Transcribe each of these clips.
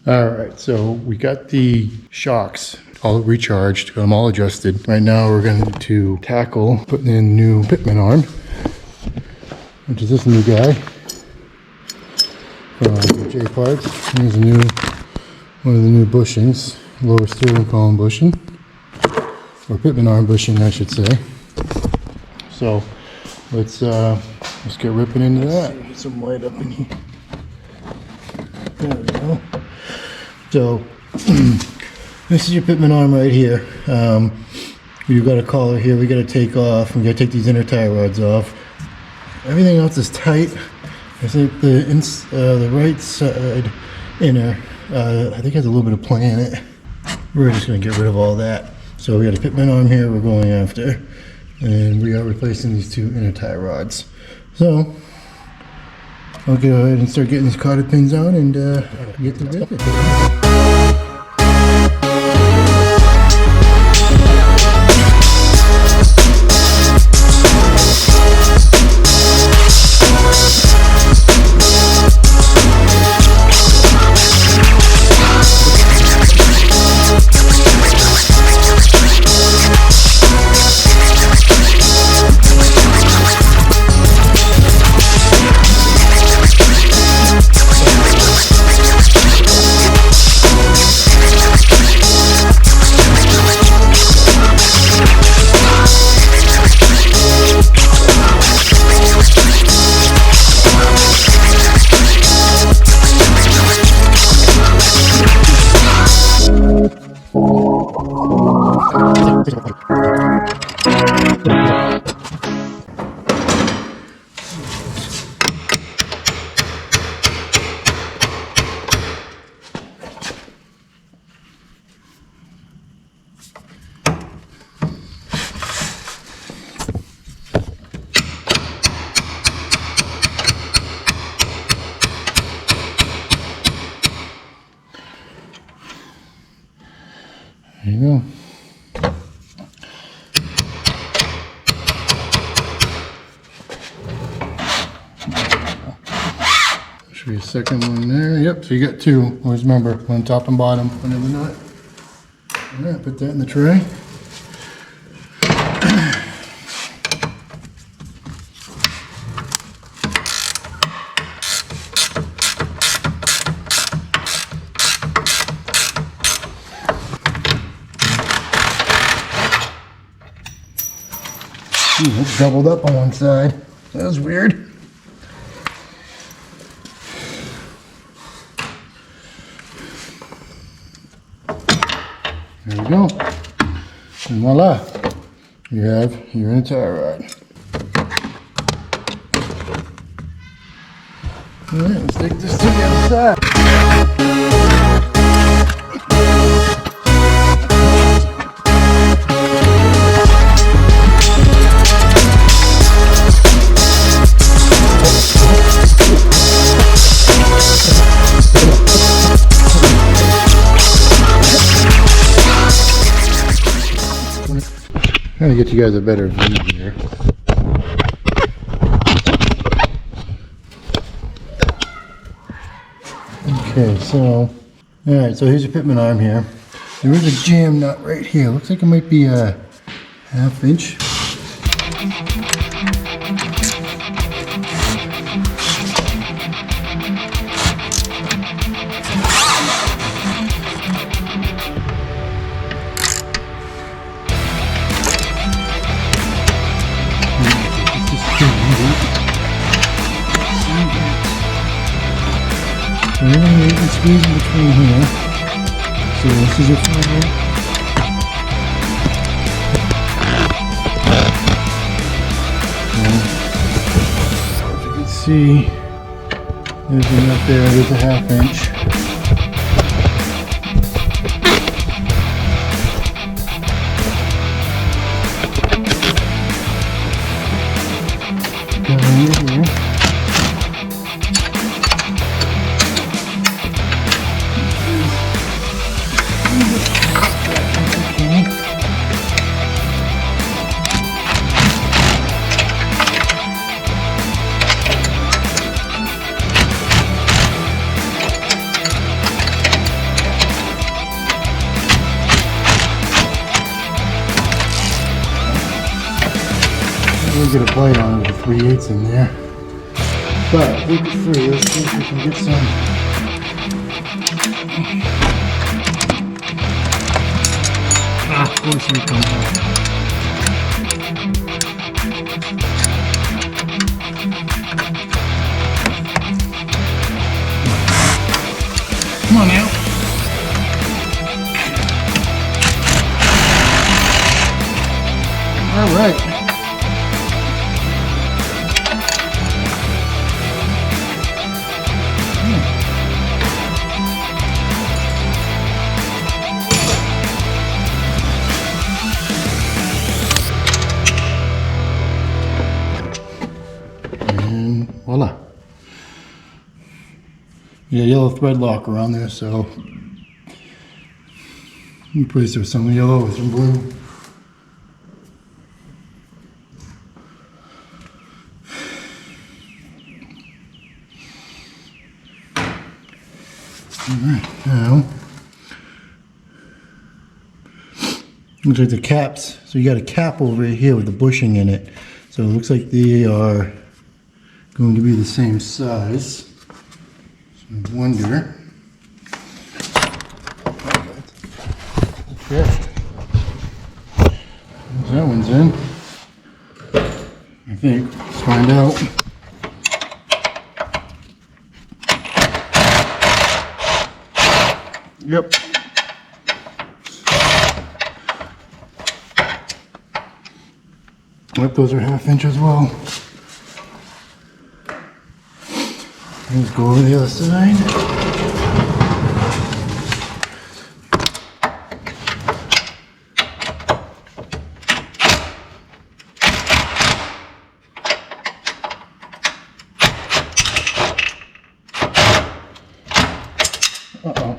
All right, so we got the shocks all recharged, got them all adjusted. Right now we're going to tackle putting in new Pitman arm, which is this new guy from J Parts. Here's one of the new bushings, lower steering column bushing, or Pitman arm bushing, I should say. So let's get ripping into that. Get some light up in here. There we go. So this is your Pitman arm right here. You've got a collar here we got to take off. We got to take these inner tie rods off. Everything else is tight. I think the right side inner, I think has a little bit of play in it. We're just going to get rid of all that. So we got a Pitman arm here we're going after, and we are replacing these two inner tie rods. So I'll go ahead and start getting these cotter pins out and get to ripping. There you go. Should be a second one there. Yep, so you got two. Always remember, one top and bottom, one in the nut. All right, put that in the tray. It's doubled up on one side. That was weird. There we go. And voila. You have your inner tie rod. Alright, let's take this to the other side. Trying to get you guys a better view here. Okay, so alright, so here's your Pitman arm here. There is a jam nut right here. Looks like it might be a 1/2 inch. So you can squeeze in between here. So this is your final. As you can see, there's a nut there. There's a 1/2 inch. Go in here. gonna get a bite on it with the 3/8 in there. But leave it free. Let's see if we can get some. Of course we come out. Come on now. All right. And voila. Yeah, yellow thread locker on there, so replace it with some yellow with some blue. Alright, now looks like the caps, so you got a cap over here with the bushing in it, so it looks like they are going to be the same size. So I wonder. Okay, that one's in, I think. Let's find out. Yep. Yep, those are 1/2 inch as well. Let's go over the other side. Uh-oh.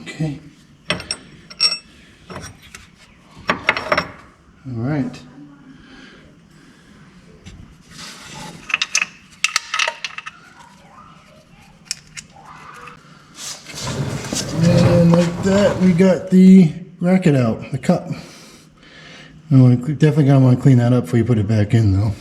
Okay. All right. And like that, we got the bracket out, the cup. Definitely gonna want to clean that up before you put it back in, though.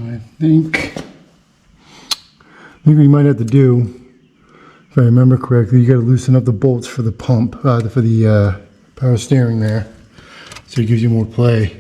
I think we might have to do, if I remember correctly, you got to loosen up the bolts for the pump, for the power steering there, so it gives you more play.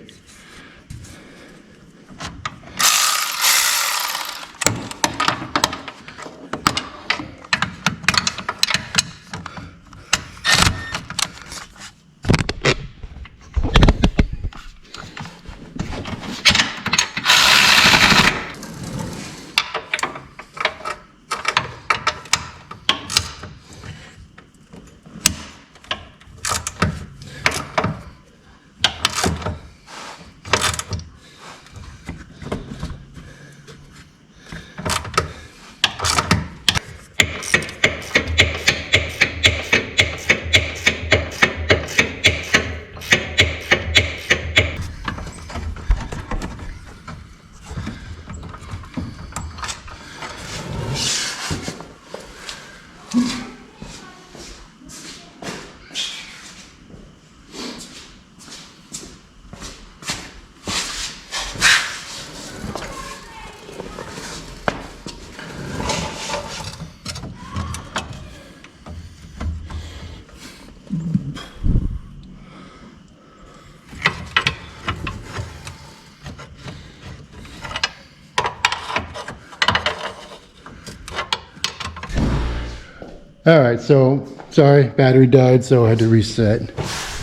Alright, so, sorry, battery died, so I had to reset.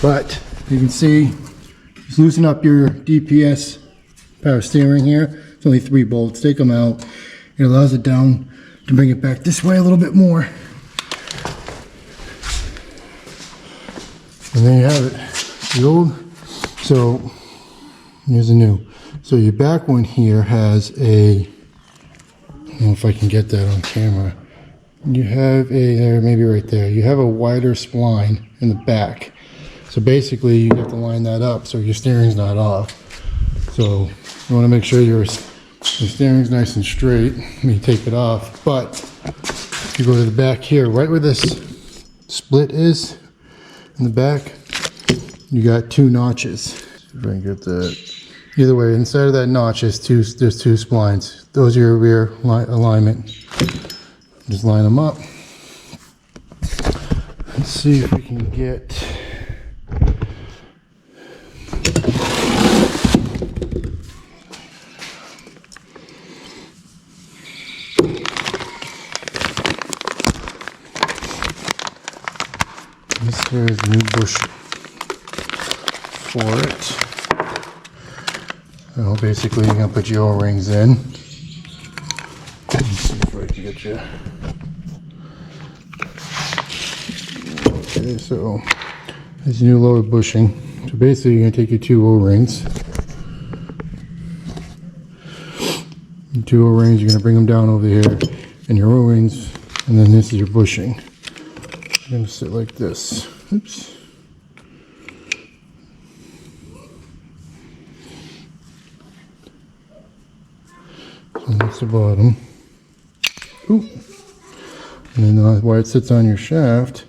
But, you can see, just loosen up your DPS power steering here. It's only 3 bolts. Take them out. It allows it down to bring it back this way a little bit more. And there you have it. The old, so here's the new. So your back one here has a, I don't know if I can get that on camera. You have a, there, maybe right there, you have a wider spline in the back. So basically you have to line that up so your steering's not off. So you want to make sure your steering's nice and straight when you take it off. But if you go to the back here, right where this split is in the back, you got 2 notches. See if I can get that. Either way, inside of that notch there's two splines. Those are your rear alignment. Just line them up. Let's see if we can get. This here is the new bush for it. So basically you're going to put your O-rings in. Let's see if I can get you. Okay, so there's your new lower bushing. So basically you're going to take your 2 O-rings. Your 2 O-rings, you're going to bring them down over here. And your O-rings, and then this is your bushing. You're going to sit like this. Oops. So that's the bottom. Ooh. And then while it sits on your shaft,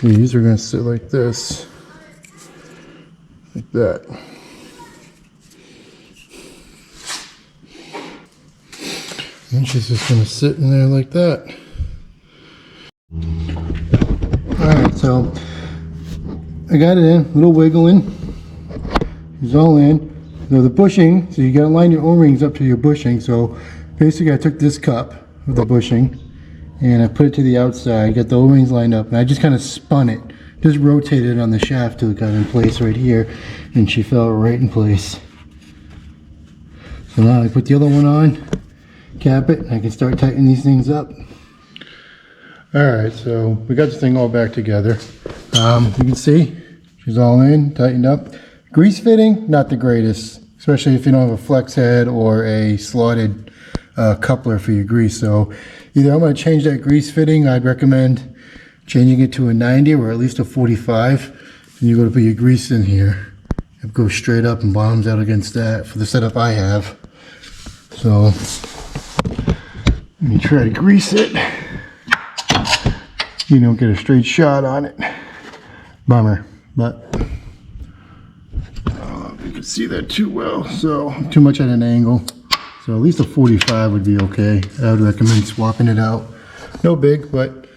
these are going to sit like this. Like that. And she's just going to sit in there like that. Alright, so I got it in, a little wiggling. It's all in. Now the bushing, so you got to line your O-rings up to your bushing. So basically I took this cup of the bushing and I put it to the outside, got the O-rings lined up, and I just kind of spun it. Just rotated it on the shaft till it got in place right here, and she fell right in place. So now I put the other one on, cap it, and I can start tightening these things up. Alright, so we got this thing all back together. You can see she's all in, tightened up. Grease fitting, not the greatest, especially if you don't have a flex head or a slotted coupler for your grease. So either I'm going to change that grease fitting. I'd recommend changing it to a 90 or at least a 45. And you go to put your grease in here. It goes straight up and bottoms out against that for the setup I have. So let me try to grease it. You don't get a straight shot on it. Bummer, but I don't know if you can see that too well. So too much at an angle. So at least a 45 would be okay. I would recommend swapping it out. No big, but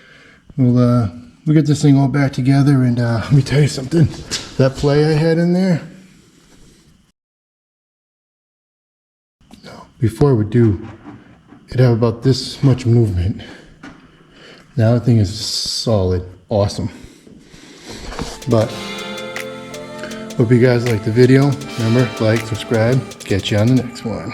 we'll get this thing all back together. And let me tell you something. That play I had in there. Before it would do, it'd have about this much movement. Now the thing is solid, awesome. But hope you guys liked the video. Remember, like, subscribe. Catch you on the next one.